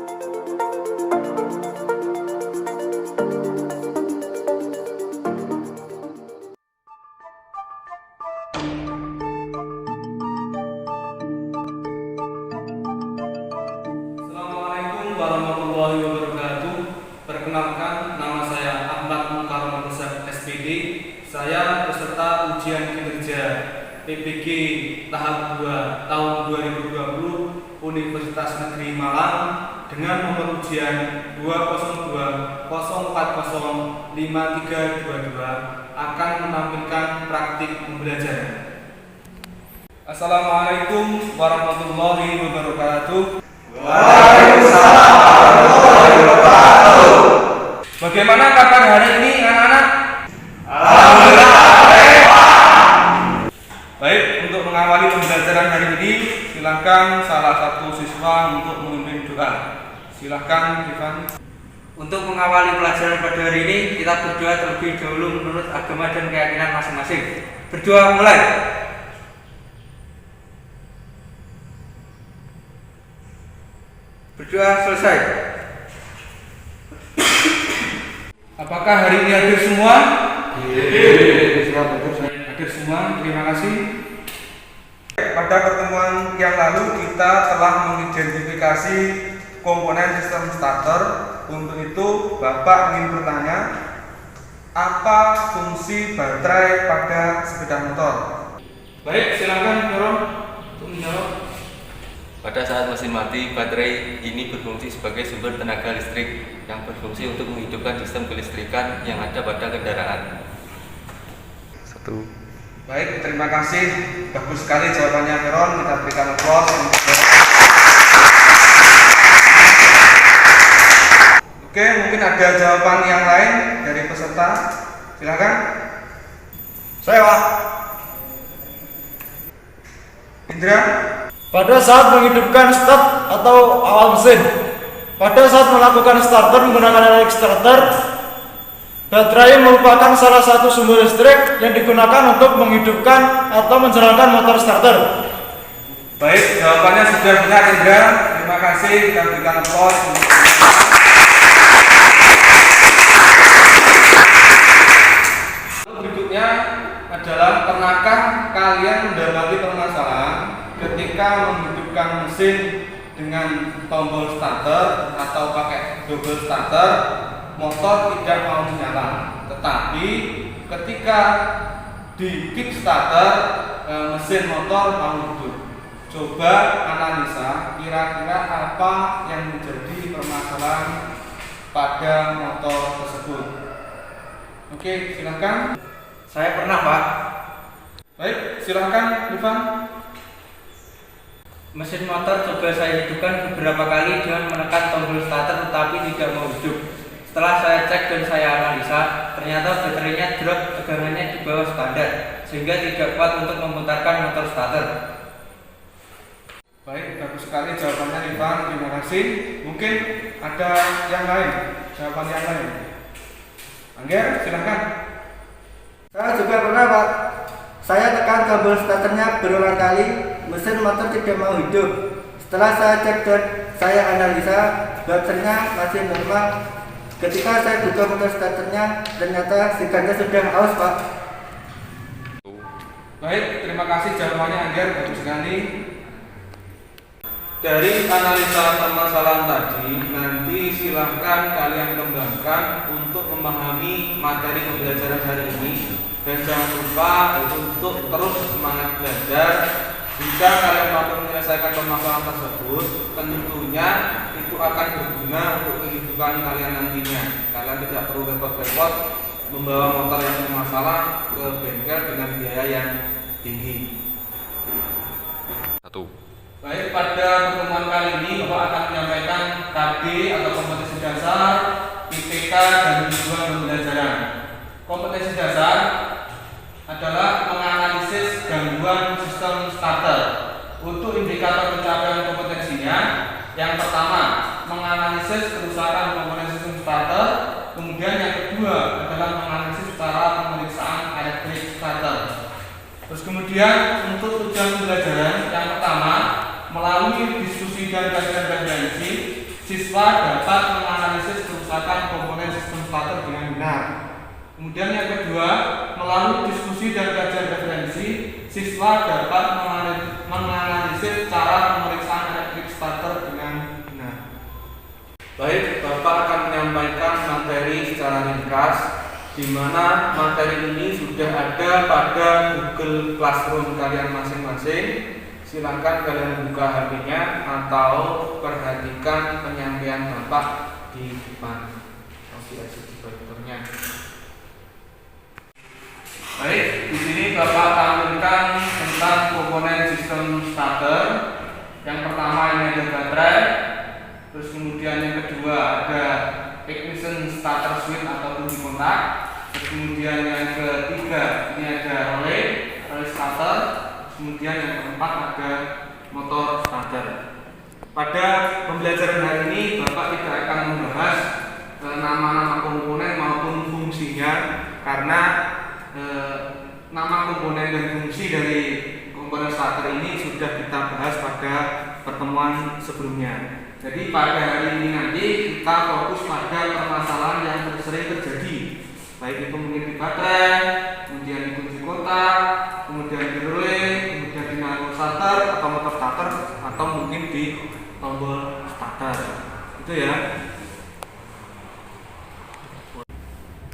Assalamualaikum warahmatullahi wabarakatuh. Perkenalkan, nama saya Ahmad Mukarram SPD. Saya peserta ujian kinerja PBG tahap 2 tahun 2020 Universitas Negeri Malang dengan nomor ujian 202040532 akan menampilkan praktik pembelajaran. Assalamualaikum warahmatullahi wabarakatuh. Waalaikumsalam warahmatullahi wabarakatuh. Bagaimana kabar hari ini anak-anak? Alhamdulillah baik, Pak. Baik, untuk mengawali pembelajaran hari ini, silakan salah satu siswa untuk memimpin doa. Silakan, Ivan. Untuk mengawali pelajaran pada hari ini, kita berdoa terlebih dahulu menurut agama dan keyakinan masing-masing. Berdoa mulai. Berdoa selesai. Apakah hari ini hadir semua? Hadir semua, terima kasih. Pada pertemuan yang lalu kita telah mengidentifikasi komponen sistem starter. Untuk itu, Bapak ingin bertanya, apa fungsi baterai pada sepeda motor? Baik, silakan Dorong untuk menjawab. Pada saat mesin mati, baterai ini berfungsi sebagai sumber tenaga listrik yang berfungsi untuk menghidupkan sistem kelistrikan yang ada pada kendaraan. Baik, terima kasih. Bagus sekali jawabannya, Heron. Kita berikan aplaus. Oke, mungkin ada jawaban yang lain dari peserta. Silakan. Saya, Pak. Indra. Pada saat menghidupkan start atau awal mesin, pada saat melakukan starter menggunakan electric starter, baterai merupakan salah satu sumber listrik yang digunakan untuk menghidupkan atau menjalankan motor starter. Baik, jawabannya sudah benar, Indra. Terima kasih. Kita berikan aplaus. Berikutnya adalah, pernahkah kalian mendapati permasalahan ketika menghidupkan mesin dengan tombol starter atau pakai double starter, motor tidak mau menyala, tetapi ketika di kickstarter mesin motor mau hidup. Coba analisa kira-kira apa yang menjadi permasalahan pada motor tersebut. Oke, silakan. Saya pernah, Pak. Baik, silakan, Ivan. Mesin motor coba saya hidupkan beberapa kali dengan menekan tombol starter tetapi tidak mau hidup. Setelah saya cek dan saya analisa, ternyata baterainya drop, tegangannya di bawah standar sehingga tidak kuat untuk memutarkan motor starter. Baik, bagus sekali jawabannya, Ivan. Terima kasih. Mungkin ada yang lain, jawaban yang lain. Angger, silakan. Saya juga pernah, Pak. Saya tekan tombol starternya berulang kali, mesin motor tidak mau hidup. Setelah saya cek dan saya analisa, baterainya masih normal. Ketika saya buka motor starternya, ternyata sikatnya sudah aus, Pak. Baik, terima kasih jawabannya, Angger. Bagus sekali. Dari analisa permasalahan tadi, nanti silahkan kalian kembangkan untuk memahami materi pembelajaran hari ini. Dan jangan lupa untuk terus semangat belajar. Jika kalian mampu menyelesaikan permasalahan tersebut, tentunya itu akan berguna untuk kehidupan kalian nantinya. Kalian tidak perlu repot-repot membawa motor yang bermasalah ke bengkel dengan biaya yang tinggi. Baik, pada pertemuan kali ini Bapak akan menyampaikan KB atau kompetensi dasar, IPK, dan tujuan pembelajaran. Kompetensi dasar adalah menganalisis gangguan sistem starter. Untuk indikator pencapaian kompetensinya, yang pertama menganalisis kerusakan komponen sistem starter, kemudian yang kedua adalah menganalisis cara pemeriksaan elektrik starter. Terus kemudian untuk tujuan pembelajaran, yang pertama melalui diskusi dan kajian referensi, siswa dapat menganalisis kerusakan komponen sistem starter dengan benar. Kemudian yang kedua, melalui diskusi dan kajian referensi, siswa dapat menganalisis cara pemeriksaan elektrik starter dengan benar. Baik, Bapak akan menyampaikan materi secara ringkas, di mana materi ini sudah ada pada Google Classroom kalian masing-masing. Silakan kalian buka HP-nya atau perhatikan penyampaian Bapak di depan proyektornya. Baik, di sini Bapak tampilkan tentang komponen sistem starter. Yang pertama ini ada baterai, terus kemudian yang kedua ada ignition starter switch atau kunci kontak, terus kemudian yang ketiga ini ada relay starter, kemudian yang keempat ada motor starter. Pada pembelajaran hari ini Bapak tidak akan membahas nama-nama komponen maupun fungsinya, karena nama komponen dan fungsi dari komponen starter ini sudah kita bahas pada pertemuan sebelumnya. Jadi pada hari ini nanti kita fokus pada permasalahan yang sering terjadi, baik itu mungkin di baterai, kemudian di kunci kontak, kemudian di relay, kemudian di nano starter atau motor starter, atau mungkin di tombol starter. Itu ya.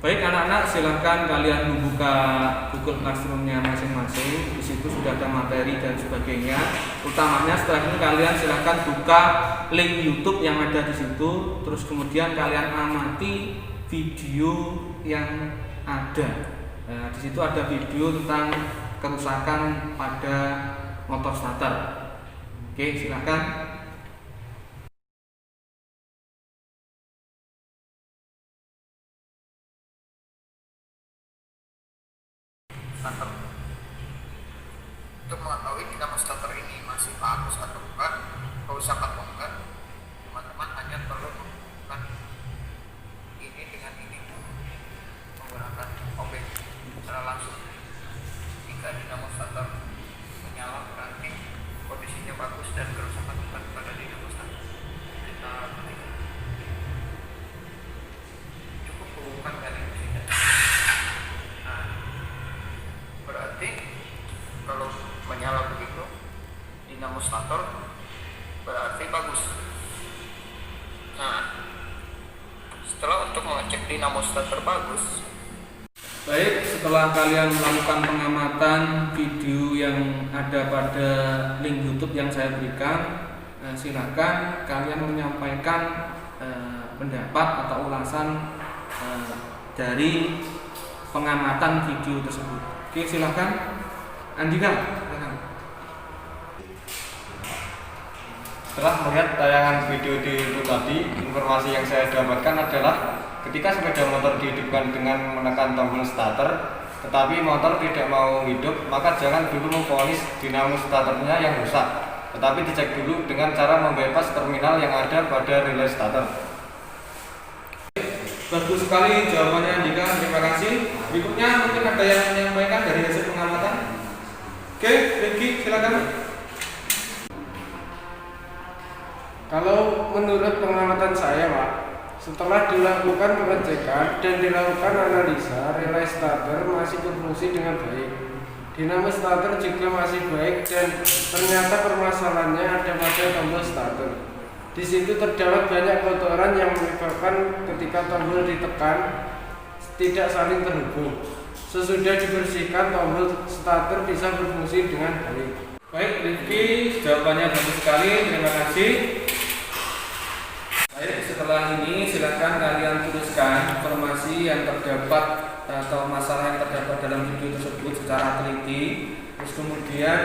Baik anak-anak, silahkan kalian membuka Google Classroom-nya masing-masing. Di situ sudah ada materi dan sebagainya. Utamanya setelah ini kalian silahkan buka link YouTube yang ada di situ. Terus kemudian kalian amati video yang ada. Nah, di situ ada video tentang kerusakan pada motor starter. Oke, silahkan. Starter. Untuk mengetahui dinamo starter ini masih bagus atau bukan, rusak atau enggak, teman-teman hanya perlu melakukan ini dengan ini, menggunakan obeng secara langsung. Jika dinamo starter menyala, berarti kondisinya bagus dan kerusakan bukan pada dinamo starter. Kita ketik. Cukup hubungkan dari mesinnya. Berarti kalau menyala begitu dinamo starter berarti bagus. Nah, setelah untuk mengecek dinamo starter bagus, baik, setelah kalian melakukan pengamatan video yang ada pada link YouTube yang saya berikan, silakan kalian menyampaikan pendapat atau ulasan dari pengamatan video tersebut. Oke, silakan. Andika, silakan. Setelah melihat tayangan video di YouTube tadi, informasi yang saya dapatkan adalah ketika sepeda motor dihidupkan dengan menekan tombol starter, tetapi motor tidak mau hidup, maka jangan dulu memvonis dinamo starternya yang rusak, tetapi dicek dulu dengan cara membypass terminal yang ada pada relay starter. Bagus sekali jawabannya Andika, terima kasih. Berikutnya mungkin ada yang menyampaikan dari hasil pengamatan. Oke, Ricky, silakan. Kalau menurut pengamatan saya, Pak, setelah dilakukan pengecekan dan dilakukan analisa, relay starter masih berfungsi dengan baik. Dinamo starter juga masih baik dan ternyata permasalahannya ada pada tombol starter. Di situ terdapat banyak kotoran yang menyebabkan ketika tombol ditekan tidak saling terhubung. Sesudah dibersihkan, tombol starter bisa berfungsi dengan baik. Baik, Rifki, jawabannya bagus sekali, terima kasih. Baik, setelah ini silakan kalian tuliskan informasi yang terdapat atau masalah yang terdapat dalam video tersebut secara teliti. Terus kemudian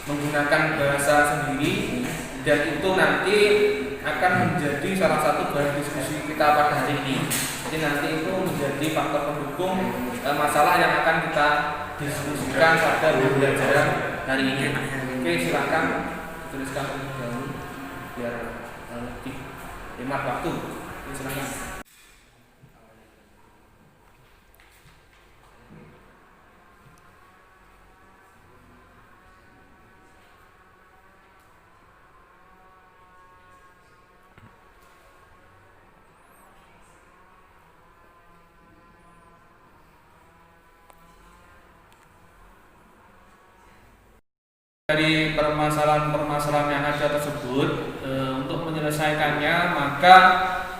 menggunakan bahasa sendiri, dan itu nanti akan menjadi salah satu bahan diskusi kita pada hari ini. Jadi nanti itu menjadi faktor pendukung masalah yang akan kita diskusikan pada pembelajaran hari ini. Oke, silakan tuliskan terlebih dahulu biar lebih hemat waktu. Oke, silakan. Dari permasalahan-permasalahan yang ada tersebut, untuk menyelesaikannya maka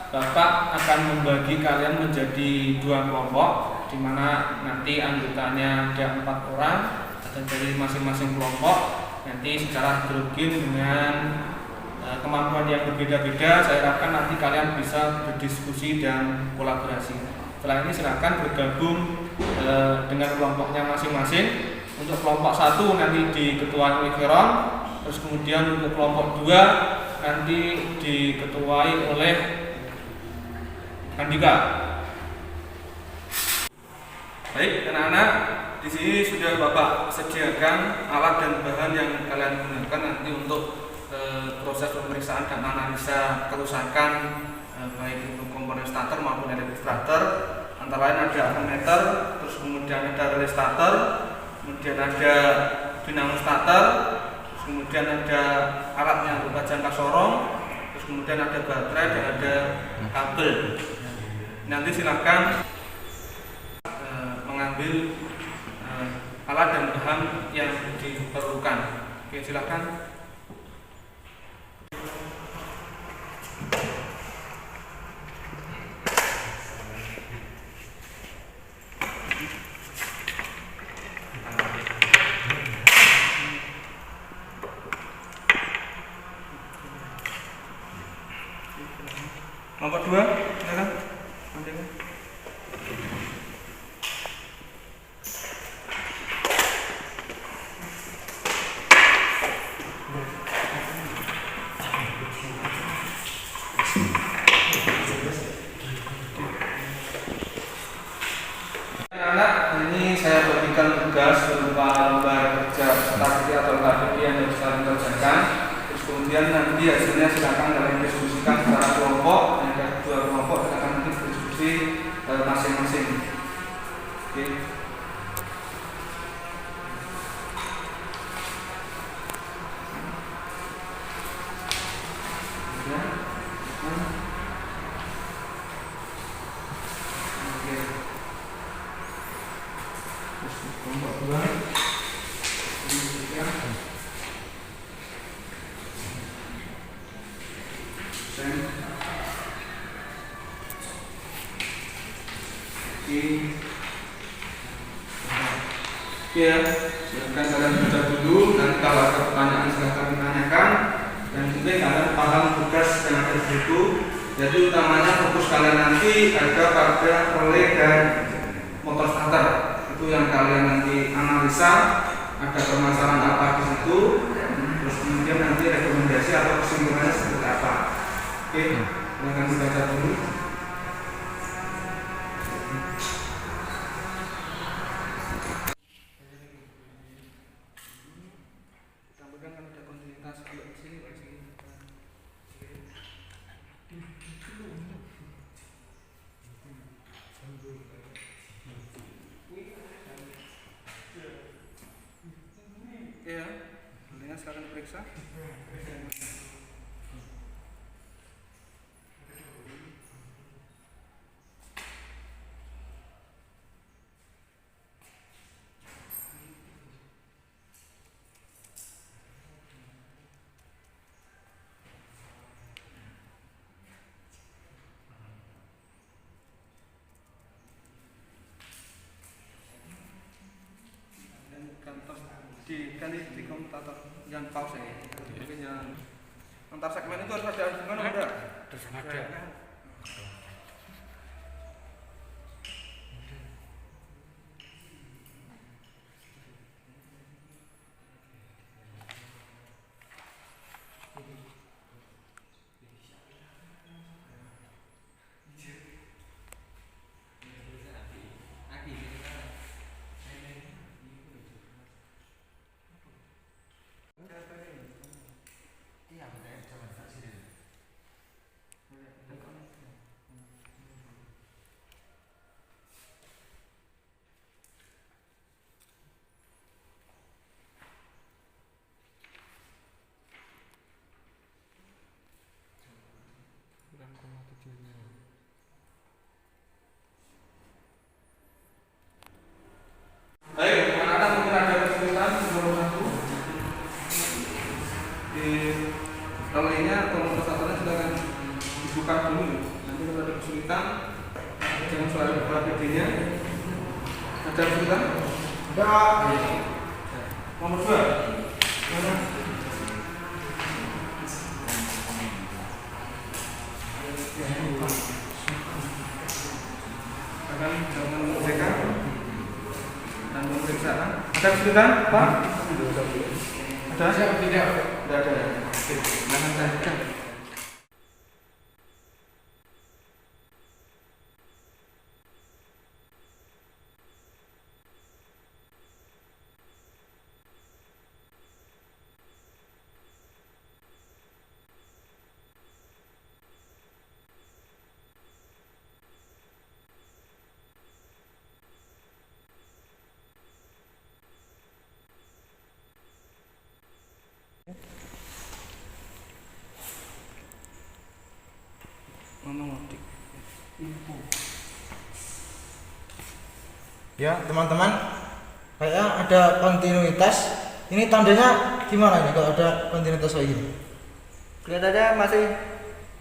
Bapak akan membagi kalian menjadi 2 kelompok, di mana nanti anggotanya ada 4 orang, ada dari masing-masing kelompok. Nanti secara heterogen dengan kemampuan yang berbeda-beda, saya harapkan nanti kalian bisa berdiskusi dan kolaborasi. Setelah ini silakan bergabung dengan kelompoknya masing-masing. Untuk kelompok 1 nanti diketuai oleh Veron, terus kemudian untuk kelompok 2 nanti diketuai oleh Andika. Baik, anak-anak, di sini sudah Bapak sediakan alat dan bahan yang kalian gunakan nanti untuk proses pemeriksaan dan analisa kerusakan baik untuk komponen starter maupun elektrik starter. Antara lain ada ammeter, terus kemudian ada relay starter, kemudian ada dinamo starter, terus kemudian ada alatnya berupa jangka sorong, terus kemudian ada baterai dan ada kabel. Nanti silakan mengambil alat dan bahan yang diperlukan. Oke, silakan. Nomor 2, silakan. Anak-anak, ini saya berikan tugas berupa lembar kerja strategi atau KPI yang harus kalian kerjakan. Terus kemudian nanti hasilnya silakan kalian diskusikan secara kelompok. Yang ada 2 kelompok silakan nanti berdiskusi masing-masing. Oke. Kelompok 2 ya, silakan kalian baca dulu. Nanti kalau ada pertanyaan silakan ditanyakan. Dan penting kalian paham tugas yang ada di situ. Jadi utamanya fokus kalian nanti ada pada relay dan motor starter. Itu yang kalian nanti analisa, ada permasalahan apa di situ, terus kemudian nanti rekomendasi atau kesimpulannya seperti apa. Oke, silakan dibaca dulu. Mudah-mudahan kan ada kontinuitas kalau di sini, di sini. Ya, nantinya silakan diperiksa. Di komutator jangan pause ya. Mungkin yang antar segmen itu harus ada hubungan ada. Terus ada. Iya, benar. Coba tak sini. kalau motor starternya silakan dibuka dulu. Nanti kalau ada kesulitan jangan suara buka PD-nya. Ada kesulitan? Enggak. Nomor 2. Mana? Akan jangan mengecekkan dan pemeriksaan. Ada kesulitan, Pak? Ada? Tidak. Tidak ada. Oke, silakan lanjutkan. Ya teman-teman, kayak ada kontinuitas. Ini tandanya gimana ini kalau ada kontinuitas kayak gini? Kelihatannya masih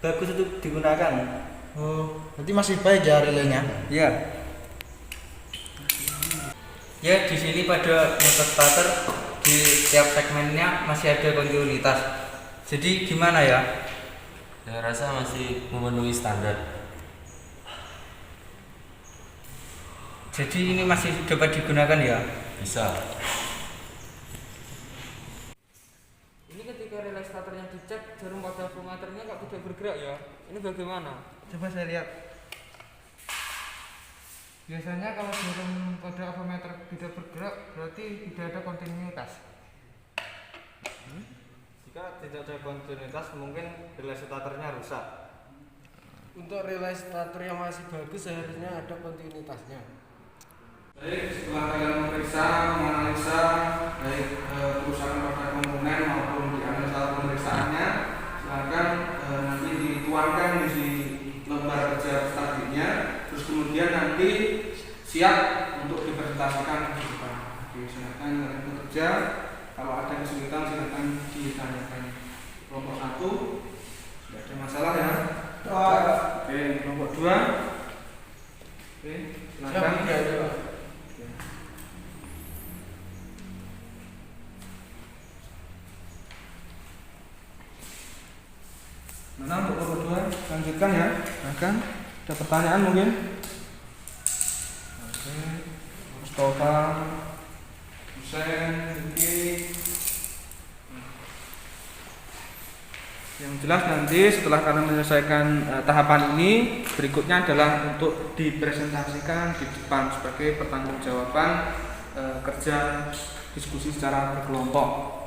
bagus untuk digunakan. Oh, berarti masih baik ya relaynya? Iya. Ya, di sini pada motor starter di tiap segmennya masih ada kontinuitas. Jadi gimana ya? Saya rasa masih memenuhi standar. Jadi ini masih dapat digunakan ya? Bisa. Ini ketika relay starternya dicek, jarum pada avometernya kok tidak bergerak ya? Ini bagaimana? Coba saya lihat. Biasanya kalau jarum pada avometer tidak bergerak berarti tidak ada kontinuitas. Jika tidak ada kontinuitas mungkin relay starternya rusak. Untuk relay starter yang masih bagus seharusnya ada kontinuitasnya. Baik, setelah kalian memeriksa, menganalisa baik kerusakan pada komponen maupun dianalisa pemeriksaannya, silakan nanti dituangkan di lembar kerja statiknya, terus kemudian nanti siap untuk dipresentasikan ke depan. Silakan kalian bekerja. Kalau ada kesulitan silakan ditanyakan. Kelompok 1 tidak ada masalah ya. Oke, kelompok 2. Oke, silakan. Nah, untuk kelompok 2 lanjutkan ya. Silakan. Ada pertanyaan mungkin? Oke. Mustafa, Husain, Riki. Yang jelas nanti setelah kalian menyelesaikan tahapan ini, berikutnya adalah untuk dipresentasikan di depan sebagai pertanggungjawaban kerja diskusi secara berkelompok.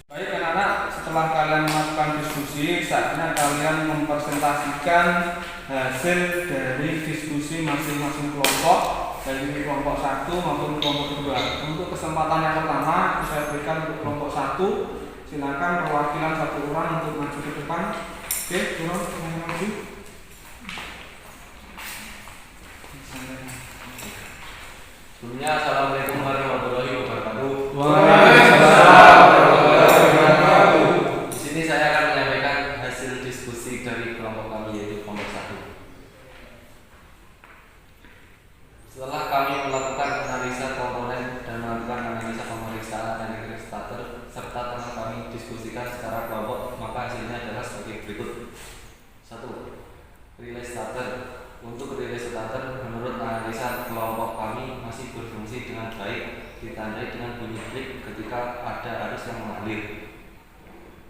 Baik anak-anak, setelah kalian melakukan diskusi, saatnya kalian mempresentasikan hasil dari diskusi masing-masing kelompok, dari kelompok 1 maupun kelompok 2. Untuk kesempatan yang pertama, saya berikan untuk kelompok 1. Silakan perwakilan 1 orang untuk maju ke depan. Oke, turun, maju. Sebelumnya, Assalamualaikum warahmatullahi wabarakatuh. Di sini saya akan menyampaikan hasil diskusi dari kelompok kami, yaitu kelompok 1. Setelah kami melakukan analisa komponen dan melakukan analisa pemeriksaan relay starter serta telah kami diskusikan secara kelompok, maka hasilnya adalah sebagai berikut. 1. Relay starter. Untuk relay starter, menurut analisa kelompok kami masih berfungsi dengan baik, ditandai dengan bunyi klik ketika ada arus yang mengalir.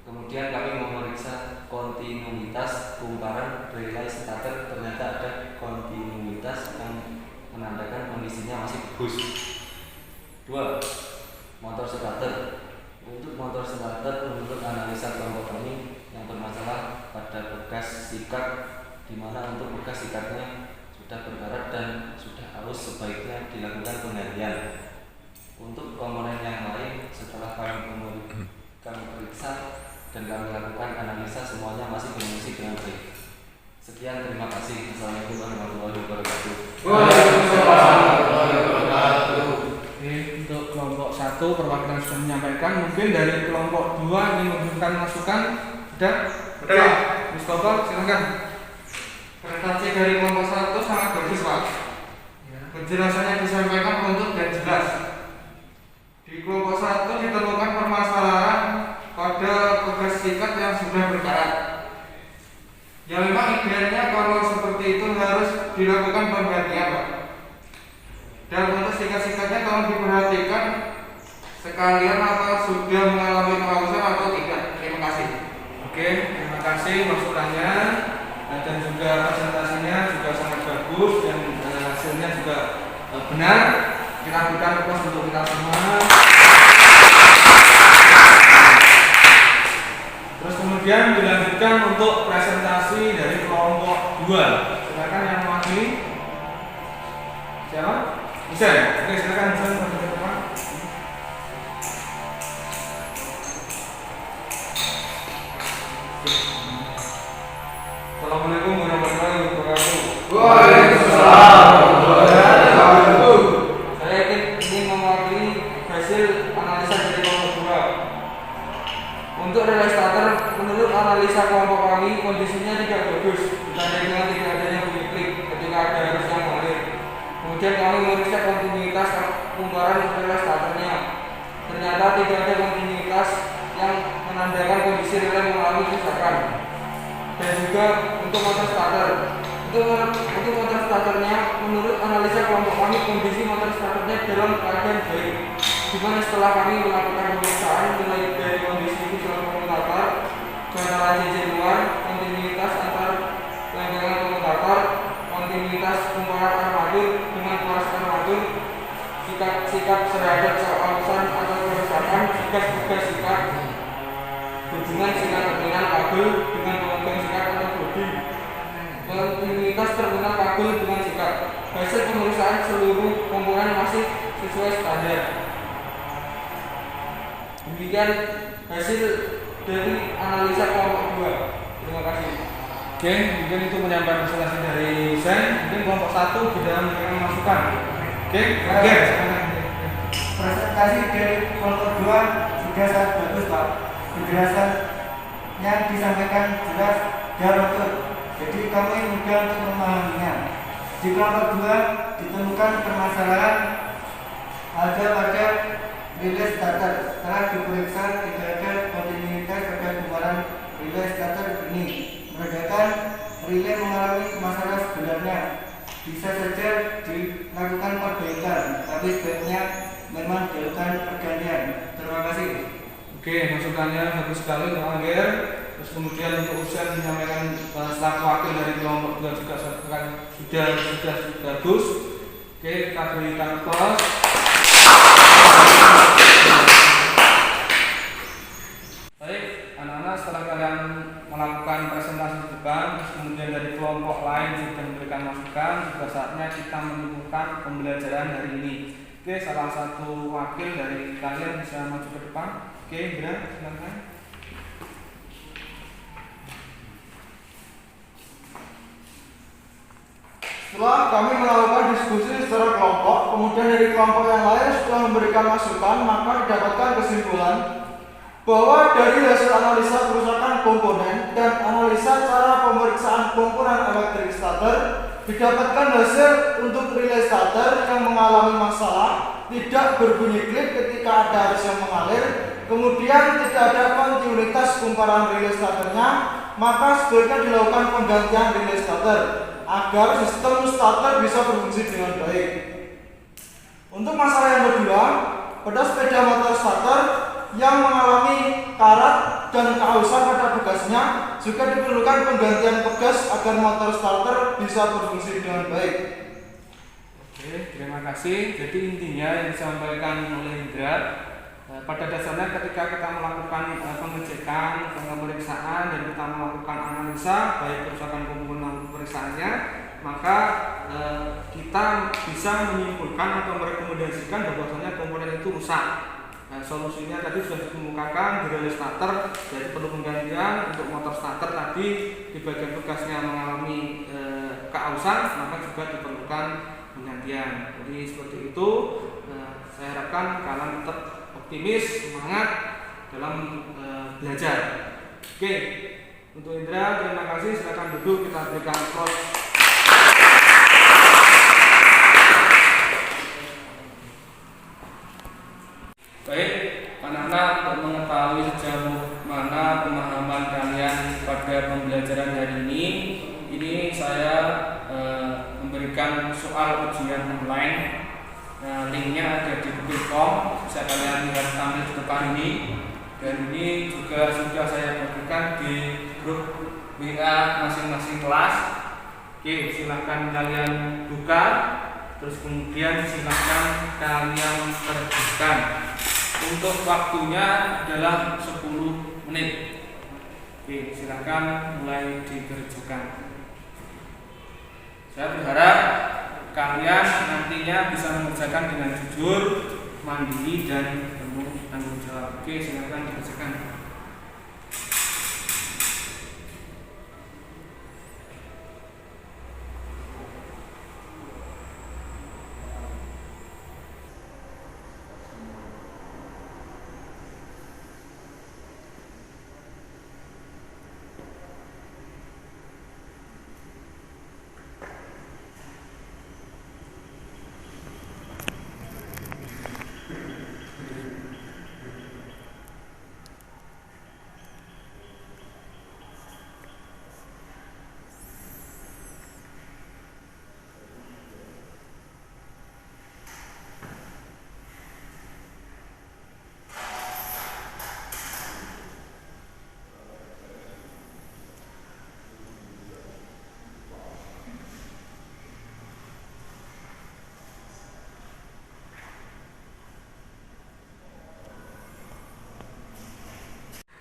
Kemudian kami memeriksa kontinuitas kumparan relay starter, ternyata ada kontinuitas yang menandakan kondisinya masih bagus. 2. Motor starter. Untuk motor starter, menurut analisa kelompok kami yang bermasalah pada bekas sikat, di mana untuk bekas sikatnya sudah berkarat dan sudah halus, sebaiknya dilakukan penggantian. Untuk komponen yang lain, setelah kami periksa dan kami lakukan analisa, semuanya masih berfungsi dengan baik. Sekian, terima kasih. Assalamualaikum warahmatullahi wabarakatuh. Waalaikumsalam warahmatullahi wabarakatuh. Oke, untuk kelompok 1 perwakilan sudah menyampaikan. Mungkin dari kelompok 2 ingin memberikan masukan. Sudah? Sudah. Mustafa, silakan. Presentasi dari kelompok 1 sangat bagus, Pak. Penjelasannya disampaikan untuk dan jelas. Di kelompok 1 ditemukan permasalahan pada tugas singkat yang sudah berkarat. Ya memang idealnya kalau seperti itu harus dilakukan penggantian, Pak. Dan untuk singkat-singkatnya tolong diperhatikan sekalian apa sudah mengalami kehausan atau tidak. Terima kasih. Oke, terima kasih masukannya. Dan juga presentasinya juga sangat bagus dan hasilnya juga benar. Kita berikan aplaus untuk kita semua. Terus kemudian dilanjutkan untuk presentasi dari kelompok 2. Silakan yang mewakili. Siapa? Husain. Oke, silakan Husain. Assalamualaikum warahmatullahi wabarakatuh. Waalaikumsalam warahmatullahi wabarakatuh. Saya ingin mewakili hasil analisa dari kelompok 2. Untuk relay starter, menurut analisa kelompok kami, kondisinya tidak bagus dibanding dengan tidak adanya bunyi klik ketika ada arus yang mengalir. Kemudian kami memeriksa kontinuitas kumparan relay starternya. Ternyata tidak ada kontinuitas yang menandakan kondisi relay mengalami kerusakan. Dan juga untuk motor starter, untuk motor starternya, menurut analisa kelompok kami, kondisi motor starternya dalam keadaan baik. Dimana setelah kami melakukan pemeriksaan mulai dari kondisi visual komutator, general JJ luar, kontinuitas antar lengkungan komutator, kontinuitas kumparan armatur dengan kelas armatur, sikap terhadap kehausan atau kerusakan, tugas sikap, hubungan sikat terminal kabel dengan pemegang sikat atau bodi, kontinuitas terminal kabel dengan sikat. Hasil pemeriksaan seluruh komponen masih sesuai standar. Demikian hasil dari analisa kelompok 2. Terima kasih. Oke, mungkin itu menyampaikan presentasi dari Husain. Mungkin kelompok 1 sudah memberikan masukan. Oke, Presentasi dari kelompok 2 sudah sangat bagus, Pak. Penjelasan yang disampaikan jelas dan betul, jadi kami mudah untuk memahaminya. Di kelompok 2 ditemukan permasalahan ada pada relay starter. Setelah diperiksa tidak ada kontinuitas pada kumparan relay starter ini, menandakan relay mengalami masalah sebenarnya. Bisa saja dilakukan perbaikan, tapi sebaiknya memang dilakukan pergantian. Terima kasih. Oke, masukannya bagus sekali untuk Angger. Terus kemudian untuk Husain menyampaikan selaku wakil dari kelompok 2 juga sudah bagus. Oke, kita berikan aplaus. Baik, anak-anak, setelah kalian melakukan presentasi di depan, terus kemudian dari kelompok lain juga memberikan masukan, juga saatnya kita menyimpulkan pembelajaran hari ini. Oke, salah satu wakil dari kalian bisa maju ke depan. Oke, Indra, silakan. Setelah kami melakukan diskusi secara kelompok, kemudian dari kelompok yang lain setelah memberikan masukan, maka didapatkan kesimpulan bahwa dari hasil analisa kerusakan komponen dan analisa cara pemeriksaan komponen elektrik starter, didapatkan hasil untuk relay starter yang mengalami masalah tidak berbunyi klik ketika ada arus yang mengalir, kemudian tidak ada kontinuitas kumparan relay starternya, maka sebaiknya dilakukan penggantian relay starter agar sistem starter bisa berfungsi dengan baik. Untuk masalah yang kedua, pada sepeda motor starter yang mengalami karat dan kehausan pada pegasnya, juga diperlukan penggantian pegas agar motor starter bisa berfungsi dengan baik. Oke, terima kasih. Jadi intinya yang disampaikan oleh Indra, pada dasarnya ketika kita melakukan pengecekan, pemeriksaan, dan kita melakukan analisa baik kerusakan komponen pemeriksaannya, maka kita bisa menyimpulkan atau merekomendasikan bahwasanya komponen itu rusak. Solusinya tadi sudah dikemukakan di relay starter, jadi perlu penggantian. Untuk motor starter tadi di bagian pegasnya mengalami kehausan, maka juga diperlukan penggantian. Jadi seperti itu. saya harapkan kalian tetap optimis, semangat dalam belajar. Oke, untuk Indra terima kasih, silakan duduk, kita berikan applause. Baik, anak-anak, untuk mengetahui sejauh mana pemahaman kalian pada pembelajaran hari ini saya memberikan soal ujian online. Nah, linknya ada di Google Form, bisa kalian lihat tampil di depan ini. Dan ini juga sudah saya bagikan di grup WA masing-masing kelas. Oke, silahkan kalian buka, terus kemudian silahkan kalian kerjakan. Untuk waktunya adalah 10 menit. Oke, silahkan mulai dikerjakan. Saya berharap kalian nantinya bisa mengerjakan dengan jujur, mandiri, dan penuh tanggung jawab. Oke, silahkan dikerjakan.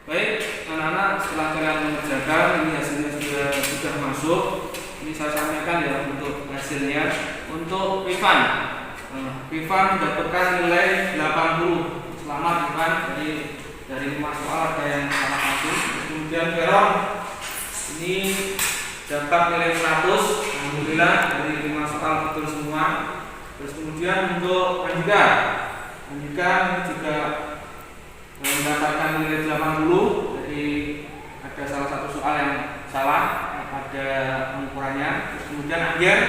Baik, anak-anak, setelah kalian mengerjakan, ini hasilnya sudah masuk. Ini saya sampaikan ya untuk hasilnya. Untuk Ivan mendapatkan nilai 80. Selamat Ivan, dari 5 soal ada yang salah satu. Kemudian Veron ini dapat nilai 100. Alhamdulillah, dari 5 soal betul semua. Terus kemudian untuk Andika ini juga mendapatkan nilai 80. Jadi ada salah satu soal yang salah pada pengukurannya. Terus kemudian Angger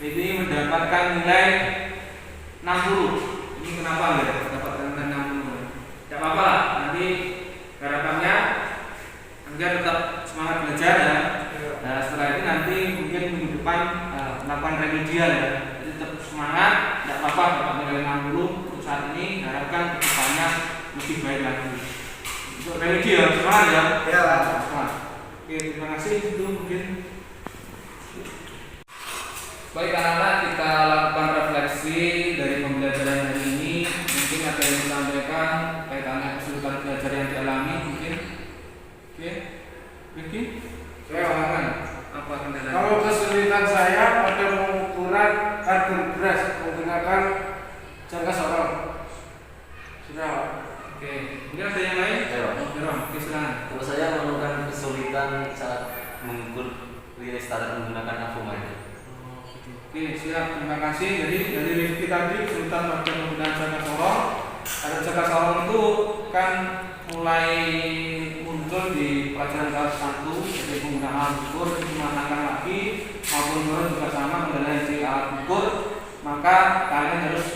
ini mendapatkan nilai 60. Ini kenapa Angger mendapatkan nilai 60? Tidak apa-apa lah, nanti harapannya Angger tetap semangat belajar ya. Nah, setelah itu nanti mungkin minggu depan melakukan remedial ya. Jadi tetap semangat, tidak apa-apa dapat nilai 60. Untuk saat ini harapkan kedepannya lebih baik lagi. Untuk remedi ya, semangat ya. Ya. Semangat. Oke, terima kasih. Itu mungkin. Baik anak-anak, kita lakukan refleksi dari pembelajaran hari ini. Mungkin ada yang disampaikan kaitannya kesulitan belajar yang dialami mungkin. Oke, Ricky, saya ulangan apa kendalanya? Kalau kesulitan saya pada pengukuran karbon beras menggunakan jangka sorong. Sudah. Oke, mungkin ada yang lain? Oke, silakan. Kalau saya menemukan kesulitan saat mengukur relay starter menggunakan avometer. Oke, siap. Terima kasih. Jadi dari Rifki tadi kesulitan pada penggunaan jangka sorong. Ada jangka sorong itu kan mulai muncul di pelajaran kelas 1, jadi penggunaan alat ukur dimatangkan lagi maupun menurut juga sama mengenai alat ukur. Maka kalian harus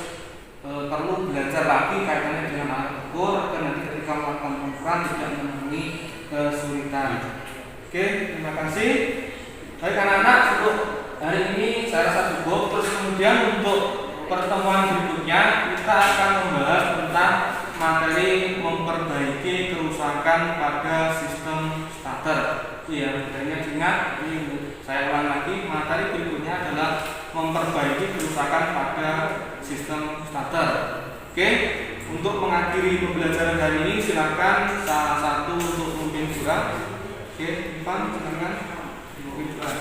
perlu belajar lagi kaitannya dengan alat ukur agar nanti ketika melakukan pengukuran tidak menemui kesulitan. Oke, terima kasih. Baik anak-anak, untuk hari ini saya rasa cukup. Terus kemudian untuk pertemuan berikutnya kita akan membahas tentang materi memperbaiki kerusakan pada sistem starter. Ya, bedanya diingat. Ini saya ulang lagi. Materi berikutnya adalah memperbaiki kerusakan pada sistem starter. Oke, untuk mengakhiri pembelajaran hari ini silakan salah satu untuk memimpin doa. Oke, Ivan, silakan memimpin doa.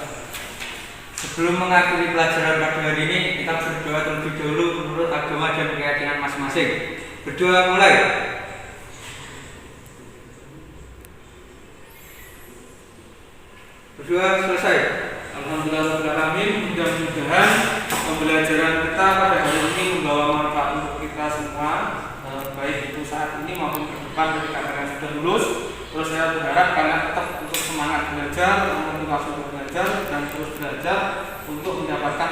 Sebelum mengakhiri pelajaran pada hari ini, kita berdoa terlebih dahulu menurut agama dan keyakinan masing-masing. Berdoa mulai. Berdoa selesai. Alhamdulillahirobbilalamin. Mudah-mudahan pembelajaran kita pada hari ini membawa manfaat untuk kita semua, baik itu saat ini maupun ke depan ketika kalian sudah lulus. Terus saya berharap kalian tetap untuk semangat belajar, memotivasi untuk belajar dan terus belajar untuk mendapatkan